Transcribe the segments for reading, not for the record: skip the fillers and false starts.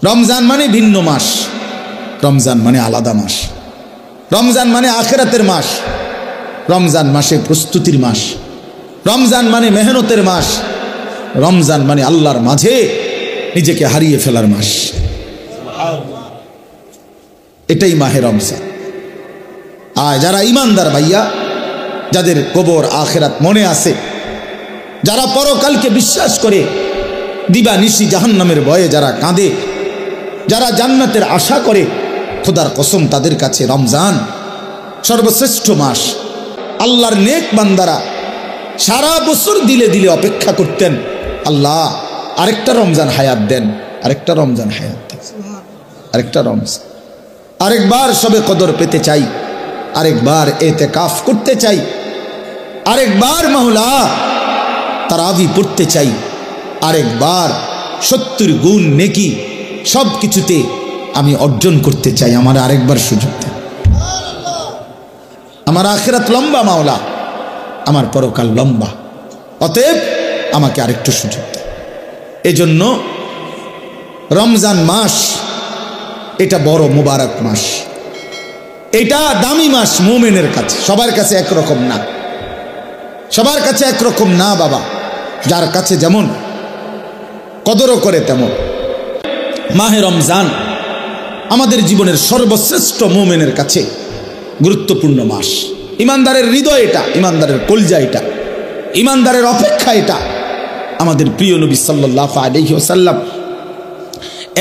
রমজান মানে ভিন্ন মাস, রমজান মানে আলাদা মাস, রমজান মানে আখিরাতের মাস, রমজান মাসে প্রস্তুতির মাস, রমজান মানে মেহনতের মাস, রমজান মানে আল্লাহর মাঝে নিজেকে হারিয়ে ফেলার মাস। এটাই মাহে রমজান। আর যারা ইমানদার ভাইয়া, যাদের কবর আখিরাত মনে আছে, যারা পরকালকে বিশ্বাস করে, দিবা নিশি জাহান্নামের ভয়ে যারা কাঁদে, যারা জান্নাতের আশা করে, খোদার কসম তাদের কাছে রমজান সর্বশ্রেষ্ঠ মাস। আল্লাহর নেক বান্দারা সারা বছর দিলে দিলে অপেক্ষা করতেন, আল্লাহ আরেকটা রমজান হায়াত দেন, আরেকটা রমজান হায়াত দেন, আরেকটা রমজান, আরেকবার সবে কদর পেতে চাই, আরেকবার ইতিকাফ করতে চাই, আরেকবার মাওলা তারাবি পড়তে চাই, আরেকবার 70 গুণ নেকি সব কিছুতে আমি অর্জন করতে চাই, আমার আরেকবার সুযোগ দেন। আমার আখিরাত লম্বা মাওলা, আমার পরকাল লম্বা, অতএব আমাকে আরেকটু সুযোগ দেন। এজন্য রমজান মাস এটা বড় মুবারক মাস, এটা দামি মাস মুমিনের কাছে। সবার কাছে একরকম না, সবার কাছে একরকম না বাবা, যার কাছে যেমন কদরও করে তেমন। মাহে রমজান আমাদের জীবনের সর্বশ্রেষ্ঠ মুমিনের কাছে গুরুত্বপূর্ণ মাস। ইমানদারের হৃদয় এটা, ইমানদারের কলজা এটা, ইমানদারের অপেক্ষা এটা। আমাদের প্রিয় নবী সাল্লাল্লাহু আলাইহি ওয়াসাল্লাম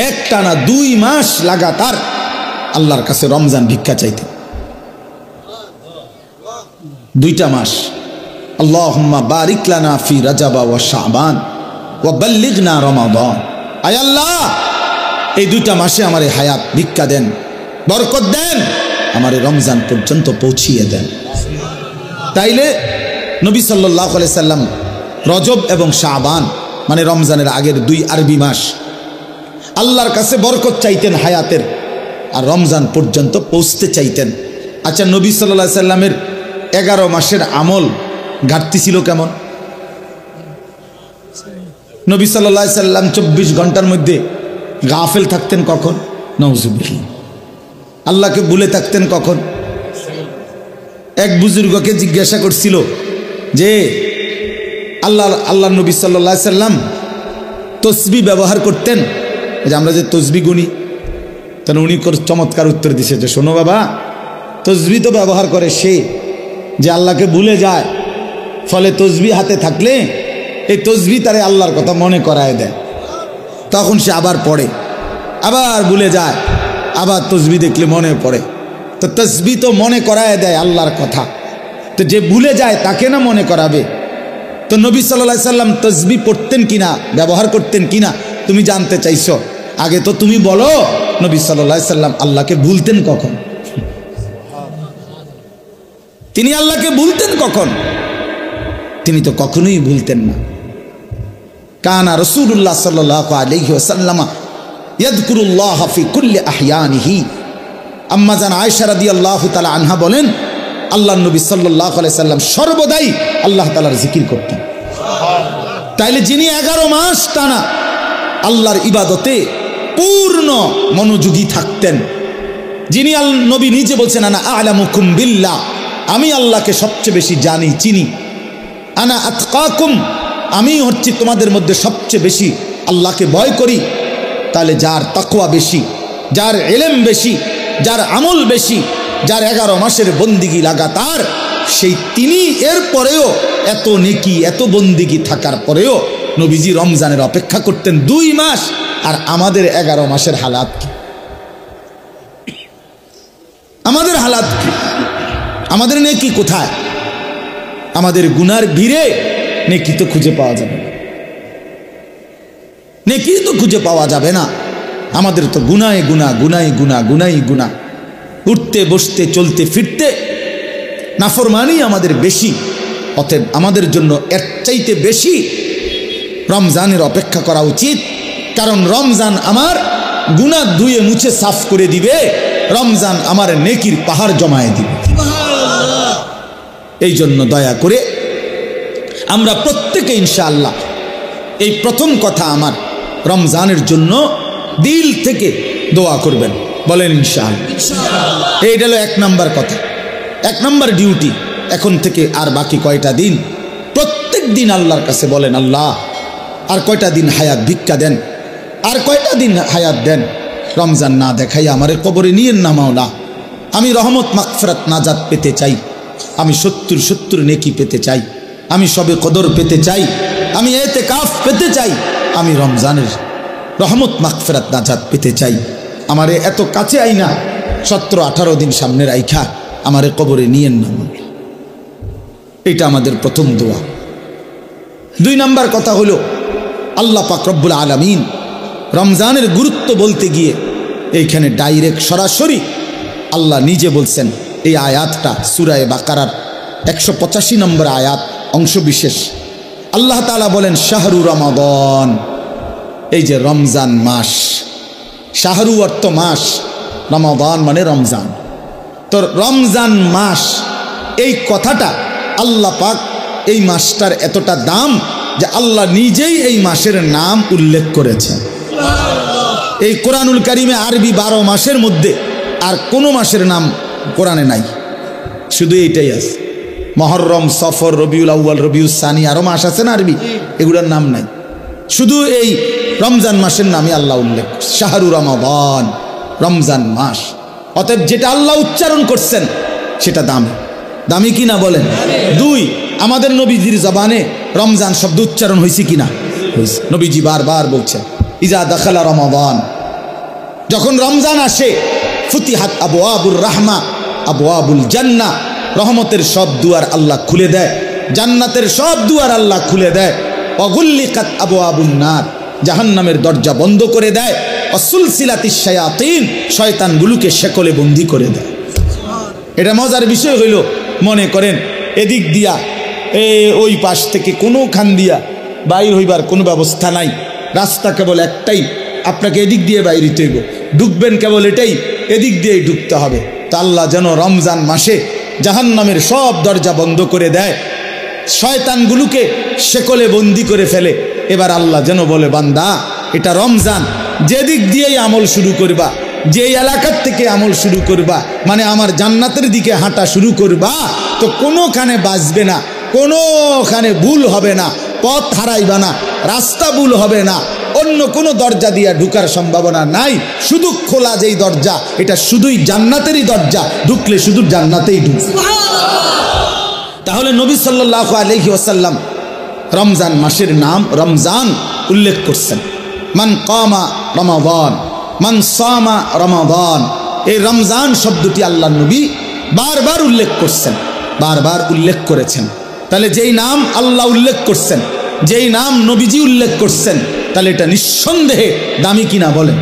একটানা 2 মাস লাগাতার আল্লাহর কাছে রমজান ভিক্ষা চাইতেন। 2টা মাস, আল্লাহুম্মা বারিক লানা ফি রাজাবা ওয়া শাবান ওয়া বাল্লিগনা রমাদান। আয় আল্লাহ, এই 2টা মাসে আমারে হায়াত ভিক্ষা দেন, বরকত দেন, আমারে রমজান পর্যন্ত পৌঁছিয়ে দেন। তাইলে নবী সাল্লাল্লাহু আলাইহি সাল্লাম রজব এবং শাবান মানে রমজানের আগের 2 আরবি মাস আল্লাহর কাছে বরকত চাইতেন হায়াতের, আর রমজান পর্যন্ত পৌঁছতে চাইতেন। আচ্ছা, নবী সাল্লাল্লাহু আলাইহি সাল্লামের 11 মাসের আমল ঘাটতি ছিল কেমন? নবী সাল্লাল্লাহু আলাইহি সাল্লাম 24 ঘন্টার মধ্যে গাফেল থাকতেন কখন? নাউজুবিল্লাহ। আল্লাহকে ভুলে থাকতেন কখন? এক বুজুর্গকে জিজ্ঞাসা করছিল যে আল্লাহ নবী সাল্লাল্লাহু আলাইহি সাল্লাম তসবিহ ব্যবহার করতেন, যে আমরা যে তসবিহ গুনি, তখন উনি চমৎকার উত্তর দিছে যে শোনো বাবা, তসবিহ তো ব্যবহার করে সে যে আল্লাহকে ভুলে যায়, ফলে তসবিহ হাতে থাকলে এই তসবিহ তারে আল্লাহর কথা মনে করায় দেয়, তখন সে আবার পড়ে, আবার ভুলে যায়, আবার তসবিহ দেখলে মনে পড়ে। তো তসবিহ তো মনে করায় দেয় আল্লাহর কথা, তো যে ভুলে যায় তাকে না মনে করাবে? তো নবী সাল্লাল্লাহু আলাইহি সাল্লাম তসবিহ পড়তেন কিনা, ব্যবহার করতেন কিনা তুমি জানতে চাইছো? আগে তো তুমি বলো, নবী সাল্লাল্লাহু আলাইহি সাল্লাম আল্লাহকে ভুলতেন কখন? তিনি আল্লাহকে ভুলতেন কখন? তিনি তো কখনোই ভুলতেন না। কানা রাসূলুল্লাহ সাল্লাল্লাহু আলাইহি ওয়াসাল্লাম ইয়াযকুরুল্লাহ ফি কুল্লি আহইয়ানিহি। আম্মা জান আয়েশা রাদিয়াল্লাহু তাআলা আনহা বলেন, আল্লাহর নবী সাল্লাল্লাহু আলাইহি সাল্লাম সর্বদাই আল্লাহ তাআলার জিকির করতেন। তাইলে যিনি 11 মাস টানা আল্লাহর ইবাদতে পূর্ণ মনোযোগী থাকতেন, যিনি নবী নিজে বলছেন আনা আ'লামুকুম বিল্লাহ, আমি আল্লাহকে সবচেয়ে বেশি জানি চিনি, আনা আতকাকুম, আমি হচ্ছি তোমাদের মধ্যে সবচেয়ে বেশি আল্লাহকে ভয় করি। তাহলে যার তাকওয়া বেশি, যার ইলম বেশি, যার আমল বেশি, যার 11 মাসের বন্দিগি লাগাতার, সেই তিনি এর পরেও এত নেকি এত বন্দিগি থাকার পরেও নবীজি রমজানের অপেক্ষা করতেন 2 মাস। আর আমাদের 11 মাসের হালাত কি? আমাদের হালাত কি? আমাদের নেকি কোথায়? আমাদের গুনার ভিড়ে নেকি তো খুঁজে পাওয়া যাবে না, নেকি তো খুঁজে পাওয়া যাবে না। আমাদের তো গুনায় গুনাহ, গুনাই গুনাহ, গুনাই গুনাহ, উঠতে বসতে চলতে ফিরতে নাফরমানি আমাদের বেশি। অতএব আমাদের জন্য এর চাইতে বেশি রমজানের অপেক্ষা করা উচিত, কারণ রমজান আমার গুনাহ ধুয়ে মুছে সাফ করে দিবে, রমজান আমার নেকির পাহাড় জমায়ে দিবে। এই জন্য দয়া করে আমরা প্রত্যেকে ইনশাআল্লাহ, এই প্রথম কথা আমার, রমজানের জন্য দিল থেকে দোয়া করবেন, বলেন ইনশাআল্লাহ। এইটা হলো 1 নম্বর কথা, 1 নম্বর ডিউটি। এখন থেকে আর বাকি কয়টা দিন প্রত্যেক দিন আল্লাহর কাছে বলেন, আল্লাহ আর কয়টা দিন হায়াত ভিক্ষা দেন, আর কয়টা দিন হায়াত দেন, রমজান না দেখাই আমারে কবরে নিয়েন না মাওলা। আমি রহমত মাগফিরাত নাজাত পেতে চাই, আমি 70 নেকি পেতে চাই, আমি সবে কদর পেতে চাই, আমি ইতিকাফ পেতে চাই, আমি রমজানের রহমত মাগফিরাত নাজাত পেতে চাই। আমারে এত কাছে আইনা 17-18 দিন সামনে রাইখা আমারে কবরে নিয়েন না। এটা আমাদের প্রথম দোয়া। 2 নম্বর কথা হলো, আল্লাহ পাক রব্বুল আলামিন রমজানের গুরুত্ব বলতে গিয়ে এইখানে ডাইরেক্ট সরাসরি আল্লাহ নিজে বলছেন। এই আয়াতটা সূরা বাকারার 185 নম্বর আয়াত অংশ বিশেষ। আল্লাহ তাআলা বলেন শাহরু রমাদান, এই যে রমজান মাস, শাহরু অর্থ মাস, রমাদান মানে রমজান। তো রমজান মাস এই কথাটা আল্লাহ পাক এই মাসটার এতটা দাম যে আল্লাহ নিজেই এই মাসের নাম উল্লেখ করেছেন। এই কোরআনুল কারিমে আরবি 12 মাসের মধ্যে আর কোনো মাসের নাম কোরআনে নাই, শুধু এইটাই আছে। মহররম, সফর, রবিউল আউয়াল, রবিউল সানি, আরো মাস আছে না আরবি, এগুলোর নাম নাই। শুধু এই রমজান মাসের নামই আল্লাহ উল্লেখ, শাহরু রমাদান, রমজান মাস। অতএব যেটা আল্লাহ উচ্চারণ করছেন সেটা দামি, দামি কিনা বলেন। 2, আমাদের নবীজির জবানে রমজান শব্দ উচ্চারণ হয়েছে কিনা? হয়েছে। নবীজি বারবার বলছেন ইজা দাখালা রমাদান, যখন রমজান আসে, ফুতিহাত আবওয়াবুর রাহমা আবওয়াবুল জান্নাহ, রহমতের সব দুয়ার আল্লাহ খুলে দেয়, জান্নাতের সব দুয়ার আল্লাহ খুলে দেয়। অগুল্লিকাত আবওয়াবুন নার, জাহান্নামের দরজা বন্ধ করে দেয়। অসুলসিলাতিশ শায়াতিন, শয়তানগুলোকে শেকলে বন্দি করে দেয়। এটা মজার বিষয় হইল, মনে করেন এদিক দিয়া ওই পাশ থেকে কোনোখান দিয়া বাইর হইবার কোনো ব্যবস্থা নাই, রাস্তা কেবল একটাই, আপনাকে এদিক দিয়ে বাইরে হইব, ঢুকবেন কেবল এটাই, এদিক দিয়েই ঢুকতে হবে। তা আল্লাহ যেন রমজান মাসে জাহান্নামের সব দরজা বন্ধ করে দেয়, শয়তানগুলোকে শেকলে বন্দি করে ফেলে। এবার আল্লাহ যেন বলে, বান্দা এটা রমজান, যেদিক দিয়েই আমল শুরু করবা, যেই এলাকার থেকে আমল শুরু করবা, মানে আমার জান্নাতের দিকে হাঁটা শুরু করবা, তো কোনোখানে বাঁচবে না, কোনোখানে ভুল হবে না, পথ হারাইবা না, রাস্তা ভুল হবে না, অন্য কোনো দরজা দিয়া ঢুকার সম্ভাবনা নাই। শুধু খোলা যেই দরজা, এটা শুধুই জান্নাতেরই দরজা, ঢুকলে শুধু জান্নাতেই ঢুকবে। তাহলে নবী সাল্লাল্লাহু আলাইহি ওয়াসাল্লাম রমজান মাসের নাম রমজান উল্লেখ করছেন। মান কামা রমাদান, মান সামা রমাদান, এই রমজান শব্দটি আল্লাহ নবী বারবার উল্লেখ করছেন, বারবার উল্লেখ করেছেন। তাহলে যেই নাম আল্লাহ উল্লেখ করছেন, যেই নাম নবীজি উল্লেখ করছেন, তাহলে এটা নিঃসন্দেহে দামি কিনা বলেন।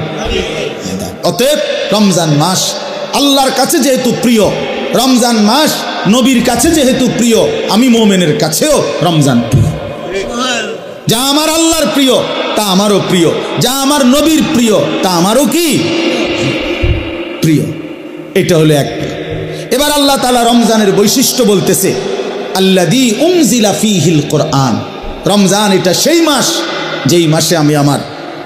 অতএব রমজান মাস আল্লাহর কাছে যেহেতু প্রিয়, রমজান মাস নবীর কাছে যেহেতু প্রিয়, আমি মুমিনের কাছেও রমজান প্রিয়। যা আমার আল্লাহর প্রিয় তা আমারও প্রিয়, যা আমার নবীর প্রিয় তা আমারও কি প্রিয়। এটা হলো একটা। এবার আল্লাহ তাআলা রমজানের বৈশিষ্ট্য বলতেছে, আল্লাযী উনজিলা ফীহিল কোরআন, রমজান এটা সেই মাস যেই মাসে আমি আমার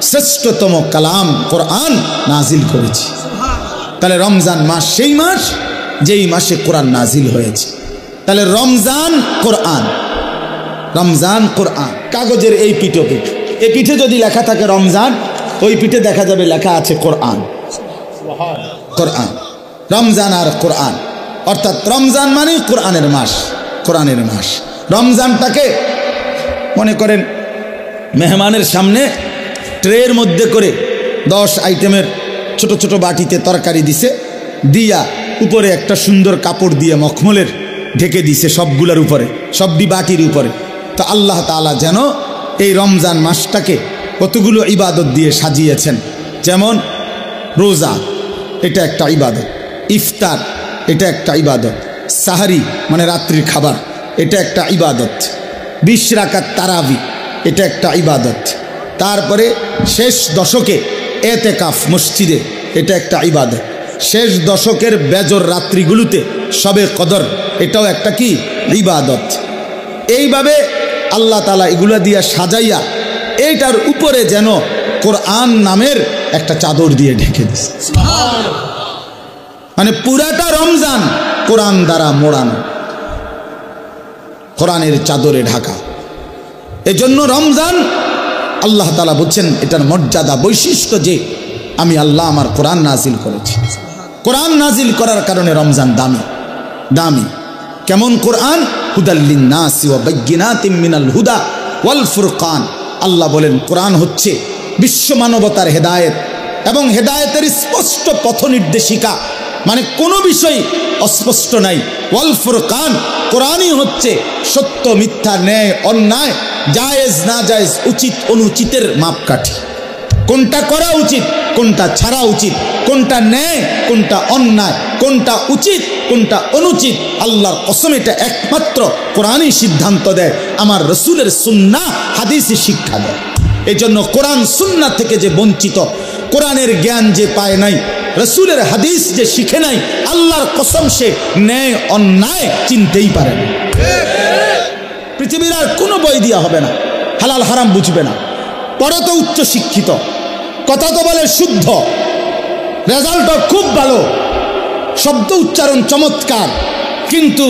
শ্রেষ্ঠতম কালাম কোরআন নাজিল করেছি। তাহলে রমজান মাস সেই মাস যেই মাসে কোরআন নাজিল হয়েছে। তাহলে রমজান কোরআন, রমজান কোরআন। কাগজের এই পিঠে এই পিঠে যদি লেখা থাকে রমজান, ওই পিঠে দেখা যাবে লেখা আছে কোরআন। কোরআন, রমজান আর কোরআন, অর্থাৎ রমজান মানে কোরআনের মাস, কোরআনের মাস। রমজানটাকে মনে করেন মেহমানের সামনে ট্রের মধ্যে করে 10 আইটেমের ছোট ছোট বাটিতে তরকারি দিছে, দিয়া উপরে একটা সুন্দর কাপড় দিয়ে মখমলের ঢেকে দিছে সবগুলোর উপরে, সবটি বাটির উপরে। তো আল্লাহ তাআলা যেন এই রমজান মাসটাকে কতগুলো ইবাদত দিয়ে সাজিয়েছেন। যেমন রোজা, এটা একটা ইবাদত, ইফতার এটা একটা ইবাদত, সাহারি মানে রাত্রির খাবার এটা একটা ইবাদত, 20 রাকাত তারাবি এটা একটা ইবাদত, তারপরে শেষ দশকে এতেকাফ মসজিদে এটা একটা ইবাদত, শেষ দশকের বেজর রাত্রিগুলোতে শবে কদর এটাও একটা কি ইবাদত। এইভাবে আল্লাহ তাআলা এগুলা দিয়া সাজাইয়া এইটার উপরে যেন কোরআন নামের একটা চাদর দিয়ে ঢেকে দিছে। মানে পুরাটা রমজান কোরআন দ্বারা মোড়ানো, কোরআনের চাদরে ঢাকা। এজন্য রমজান আল্লাহ তাআলা বলছেন এটার মর্যাদা বৈশিষ্ট্য যে আমি আল্লাহ আমার কোরআন নাজিল করেছি। কোরআন নাজিল করার কারণে রমজান দামি। দামি কেমন? কোরআন হুদাল লিন্নাসি ওয়া বাইয়িনাতিম মিনাল হুদা ওয়াল ফুরকান। আল্লাহ বলেন কোরআন হচ্ছে বিশ্ব মানবতার হেদায়েত এবং হেদায়েতের স্পষ্ট পথ নির্দেশিকা, মানে কোনো বিষয় অস্পষ্ট নাই। ওয়াল ফুরকান, কোরআনই হচ্ছে সত্য মিথ্যা, ন্যায় অন্যায়, জায়েজ না জায়েজ, উচিত অনুচিতের মাপকাঠি। কোনটা করা উচিত, কোনটা ছাড়া উচিত, কোনটা ন্যায়, কোনটা অন্যায়, কোনটা উচিত, কোনটা অনুচিত, আল্লাহর কসম এটা একমাত্র কোরআনই সিদ্ধান্ত দেয়। আমার রসুলের সুন্নাহ হাদিসে শিক্ষা দেয়। এই জন্য কোরআন সুন্নাহ থেকে যে বঞ্চিত, কোরআনের জ্ঞান যে পায় নাই, রসুলের হাদিস যে শিখে নাই, আল্লাহর কসম সে ন্যায় অন্যায় চিনতেই পারে না। পৃথিবীর আর কোনো বই দিয়া হবে না, হালাল হারাম বুঝবে না। পড়ে তো উচ্চ শিক্ষিত, কথা তো বলে শুদ্ধ, রেজাল্টও খুব ভালো, শব্দ উচ্চারণ চমৎকার, কিন্তু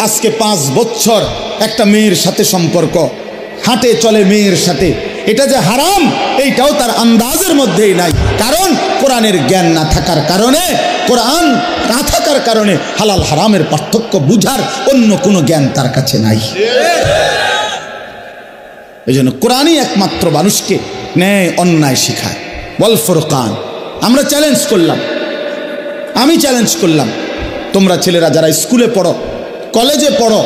আজকে 5 বছর একটা মেয়ের সাথে সম্পর্ক, হাঁটে চলে মেয়ের সাথে, এটা যে হারাম এইটাও তার আন্দাজের মধ্যেই নাই। কারণ কোরআনের জ্ঞান না থাকার কারণে, কোরআন না থাকার কারণে হালাল হারামের পার্থক্য বুঝার অন্য কোনো জ্ঞান তার কাছে নাই। এই জন্য কোরআনই একমাত্র মানুষকে ন্যায় অন্যায় শিখায়। ওয়াল ফুরকান। আমরা চ্যালেঞ্জ করলাম, আমি চ্যালেঞ্জ করলাম, তোমরা ছেলেরা যারা স্কুলে পড়ো, কলেজে পড়ো,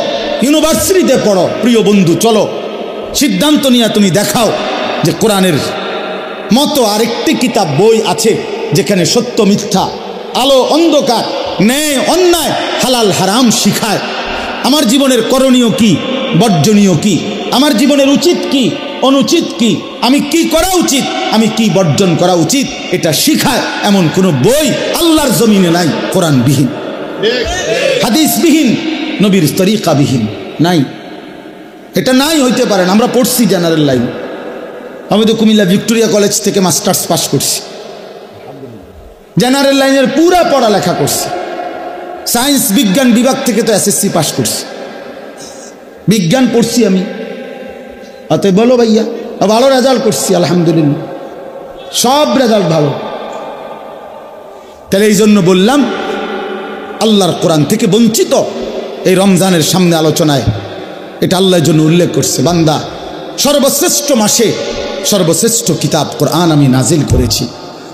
ইউনিভার্সিটিতে পড়ো, প্রিয় বন্ধু চলো সিদ্ধান্ত নিয়ে তুমি দেখাও যে কোরআনের মতো আরেকটি কিতাব বই আছে যেখানে সত্য মিথ্যা, আলো অন্ধকার, ন্যায় অন্যায়, হালাল হারাম শিখায়। আমার জীবনের করণীয় কি, বর্জনীয় কি, আমার জীবনের উচিত কি, অনুচিত কি, আমি কি করা উচিত, আমি কি বর্জন করা উচিত, এটা শিখায় এমন কোনো বই আল্লাহর জমিনে নাই কোরআনবিহীন, হাদিসবিহীন, নবীর তরিকাবিহীন নাই। এটা নাই হইতে পারে না। আমরা পড়ছি জেনারেল লাইন, আমি তো কুমিল্লা ভিক্টোরিয়া কলেজ থেকে মাস্টার্স পাস করছি, জেনারেল লাইনের পুরা পড়ালেখা করছি, সায়েন্স বিজ্ঞান বিভাগ থেকে তো এসএসসি পাস করছি, বিজ্ঞান পড়ছি আমি। অতএব বলো ভাইয়া, ভালো রেজাল্ট করছি আলহামদুলিল্লাহ, সব রেজাল্ট ভালো। তাহলে এই জন্য বললাম আল্লাহর কোরআন থেকে বঞ্চিত এই রমজানের সামনে আলোচনায় এটা আল্লাহর জন্য উল্লেখ করছে, বান্দা সর্বশ্রেষ্ঠ মাসে সর্বশ্রেষ্ঠ কিতাব কোরআন আমি নাজিল করেছি।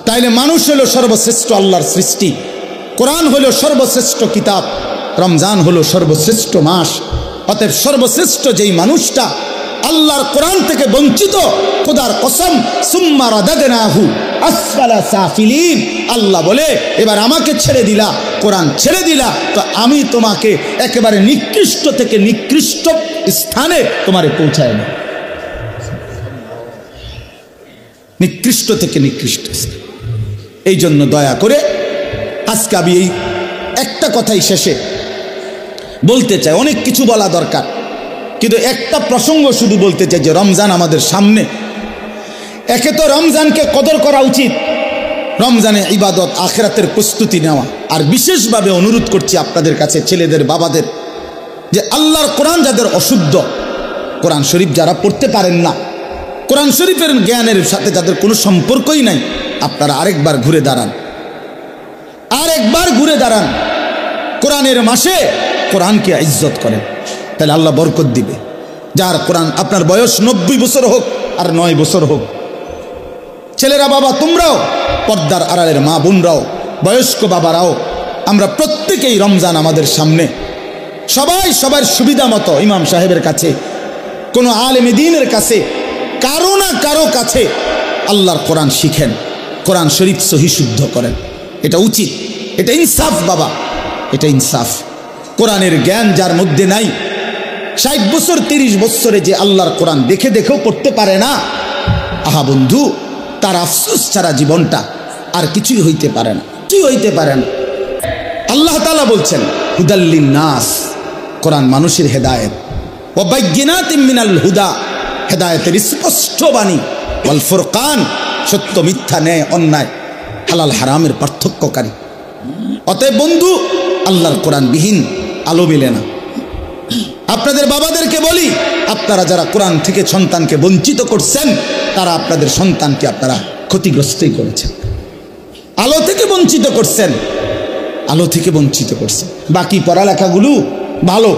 তাইলে মানুষ হলো সর্বশ্রেষ্ঠ আল্লাহর সৃষ্টি, কোরআন হলো সর্বশ্রেষ্ঠ কিতাব, রমজান হলো সর্বশ্রেষ্ঠ মাস। অতএব সর্বশ্রেষ্ঠ যেই মানুষটা আল্লাহর কোরআন থেকে বঞ্চিত, খোদার কসম সুম্মা রাদাদনাহু আসফালা সাফিলিন, আল্লাহ বলে এবার আমাকে ছেড়ে দিলা, কোরআন ছেড়ে দিলা, তো আমি তোমাকে একেবারে নিকৃষ্ট থেকে নিকৃষ্ট স্থানে তোমারে পৌঁছায় না, নিকৃষ্ট থেকে নিকৃষ্ট। এই জন্য দয়া করে আজকে আমি এই একটা কথাই শেষে বলতে চাই, অনেক কিছু বলা দরকার, কিন্তু একটা প্রসঙ্গ শুধু বলতে চাই যে রমজান আমাদের সামনে। একে তো রমজানকে কদর করা উচিত, রমজানে ইবাদত আখিরাতের প্রস্তুতি নেওয়া। আর বিশেষভাবে অনুরোধ করছি আপনাদের কাছে, ছেলেদের বাবাদের, যে আল্লাহর কোরআন যাদের অশুদ্ধ, কোরআন শরীফ যারা পড়তে পারেন না, কোরআন শরীফের জ্ঞানের সাথে যাদের কোনো সম্পর্কই নাই, আপনারা আরেকবার ঘুরে দাঁড়ান, আরেকবার ঘুরে দাঁড়ান। কোরআনের মাসে কোরআনকে ইজ্জত করেন, তাহলে আল্লাহ বরকত দিবে। যার কোরআন, আপনার বয়স 90 বছর হোক আর 9 বছর হোক, ছেলেরা বাবা তোমরাও, পর্দার আড়ালের মা বোনরাও, বয়স্ক বাবারাও, আমরা প্রত্যেকেই রমজান আমাদের সামনে, সবাই সবার সুবিধা মতো ইমাম সাহেবের কাছে, কোনো আলেমে দ্বীনের কাছে, কারো না কারো কাছে আল্লাহর কোরআন শিখেন, কোরআন শরীফ সহি শুদ্ধ করেন। এটা উচিত, এটা ইনসাফ বাবা, এটা ইনসাফ। কোরআনের জ্ঞান যার মধ্যে নাই, 60 বছর 30 বছরে যে আল্লাহর কোরআন দেখে দেখেও পড়তে পারে না, আহা বন্ধু, তার আফসোস ছাড়া জীবনটা আর কিছুই হইতে পারে না, কি হইতে পারে না। আল্লাহ তাআলা বলছেন হুদাল্লিন নাস, কোরআন মানুষের হেদায়েত, ওয়া বাইয়িনাতিম মিনাল হুদা, হেদায়েতের স্পষ্ট বাণী, ওয়াল ফুরকান, সত্য মিথ্যা, ন্যায় অন্যায়, হালাল হারামের পার্থক্যকারী। অতএব বন্ধু, আল্লাহর কোরআনবিহীন আলো মেলে না। আপনাদের বাবাদেরকে বলি, আপনারা যারা কোরআন থেকে সন্তানকে বঞ্চিত করছেন, তারা আপনাদের সন্তানকে আপনারা ক্ষতিগ্রস্তই করেছেন। আলো থেকে বঞ্চিত করছেন, আলো থেকে বঞ্চিত করছেন। বাকি পড়ালেখাগুলো ভালো,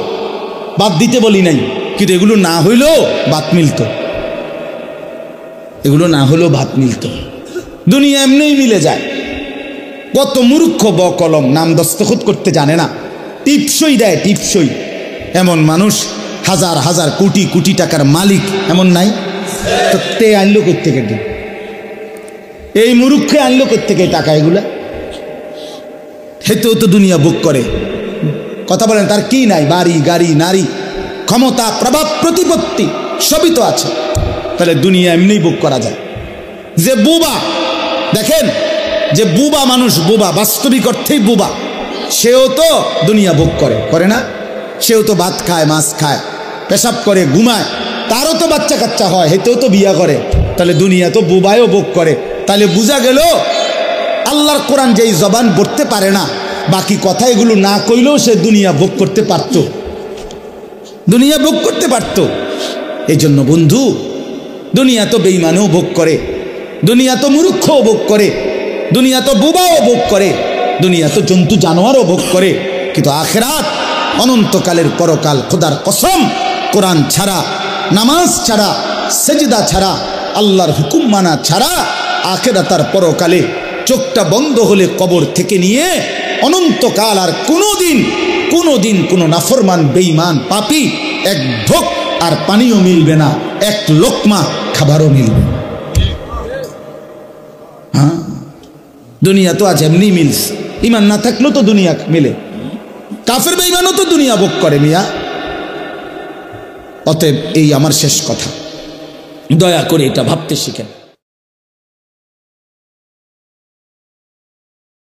বাদ দিতে বলি নাই, কিন্তু এগুলো না হইলেও ভাত মিলত, এগুলো না হলেও ভাত মিলত। দুনিয়া এমনিই মিলে যায়। কত মূর্খ বকলম, নাম দস্তখত করতে জানে না, টিপসই দেয়, টিপসই। এমন মানুষ হাজার হাজার কোটি কোটি টাকার মালিক এমন নাই? তো তে আনলো কোত্থেকে? এই মূর্খে আনলো কোত্থেকে টাকা? এগুলা হেতেও তো দুনিয়া বুক করে। কথা বলেন, তার কি নাই? বাড়ি, গাড়ি, নারী, ক্ষমতা, প্রভাব, প্রতিপত্তি সবই তো আছে। তাহলে দুনিয়া এমনি বুক করা যায়। যে বুবা, দেখেন, যে বুবা মানুষ, বুবা বাস্তবিক অর্থেই বুবা, সেও তো দুনিয়া বুক করে, করে না? সেও তো ভাত খায়, মাছ খায়, পেশাব করে, ঘুমায়, তারও তো বাচ্চা কাচ্চা হয়, হেতেও তো বিয়া করে। তাহলে দুনিয়া তো বুবায়ও ভোগ করে। তাহলে বোঝা গেল আল্লাহর কোরআন যেই জবান পড়তে পারে না, বাকি কথা এগুলো না কইলেও সে দুনিয়া ভোগ করতে পারত, দুনিয়া ভোগ করতে পারত। এই জন্য বন্ধু, দুনিয়া তো বেঈমানও ভোগ করে, দুনিয়া তো মূর্খও ভোগ করে, দুনিয়া তো বুবাও ভোগ করে, দুনিয়া তো জন্তু জানোয়ারও ভোগ করে। কিন্তু আখিরাত, অনন্তকালের পরকাল, খোদার কসম, কোরআন ছাড়া, নামাজ ছাড়া, সেজদা ছাড়া, আল্লাহর হুকুম মানা ছাড়া আখিরাতার পরকালে চোখটা বন্ধ হলে কবর থেকে নিয়ে অনন্তকাল আর কোনোদিন কোনো নাফরমান, বেঈমান, পাপী এক ঢোক আর পানিও মিলবে না, এক লোকমা খাবারও মিলবে না। হ্যাঁ, দুনিয়া তো আজ এমনি মিলছে, ইমান না থাকলেও তো দুনিয়া মিলে। কাফের বেঈমানও তো দুনিয়া ভোগ করে মিয়া। অতএব এই আমার শেষ কথা, দয়া করে এটা ভাবতে শিখেন।